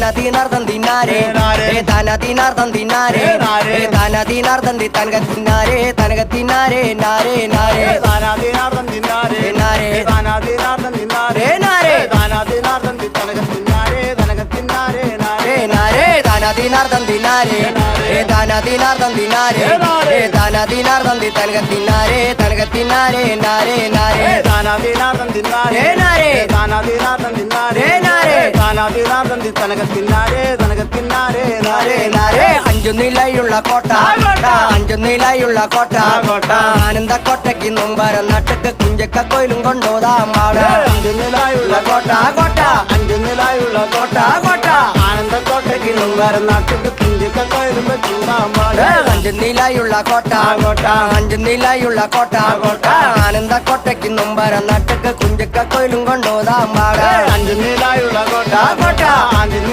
താനതീനാർദ്ദം തിന്നാരേ താനതീനാർദ്ദം തിന്നാരേ താനതീനാർദ്ദം തനകത്തിന്നാരേ തനകത്തിന്നാരേ നാരേ നാരേ താനാതീനാർദ്ദം തിന്നാരേ നാരേ താനാതീനാർദ്ദം തിന്നാരേ നാരേ താനാതീനാർദ്ദം തനകത്തിന്നാരേ തനകത്തിന്നാരേ നാരേ നാരേ താനതീനാർദ്ദം തിന്നാരേ താനതീനാർദ്ദം തിന്നാരേ താനതീനാർദ്ദം തനകത്തിന്നാരേ തനകത്തിന്നാരേ നാരേ നാരേ താനാതീനാർദ്ദം തിന്നാരേ നാരേ താനാതീനാർദ്ദം തിന്നാരേ നാരേ താനാതീനാർദ്ദം തനകത്തിന്നാരേ തനകത്തിന്നാരേ നാരേ നാരേ അഞ്ചു നിലയുള്ള കോട്ട അഞ്ചു നിലയുള്ള കോട്ട ആനന്ദ കോട്ടയ്ക്ക് മുമ്പരം നട്ടക്ക് കുഞ്ചക്ക കോയിലും കൊണ്ടോതാം പാട് അഞ്ചു നിലായുള്ള കോട്ട കോട്ട അഞ്ചു നിലായുള്ള കോട്ട കോട്ട ആനന്ദ കോട്ടയ്ക്ക് മുമ്പരം നാട്ടിട്ട് കുഞ്ചിക്ക കോയിലുമ്പോ ചൂടാമ്പാട് അഞ്ചു നിലയുള്ള കോട്ട അഞ്ചു നിലയുള്ള കോട്ട ആനന്ദ കോട്ടയ്ക്ക് മുമ്പരം നട്ടക്ക് കുഞ്ചക്ക കോയിലും കൊണ്ടോതാം പാട് അഞ്ചു നിലായുള്ള കോട്ട കോട്ട അഞ്ചു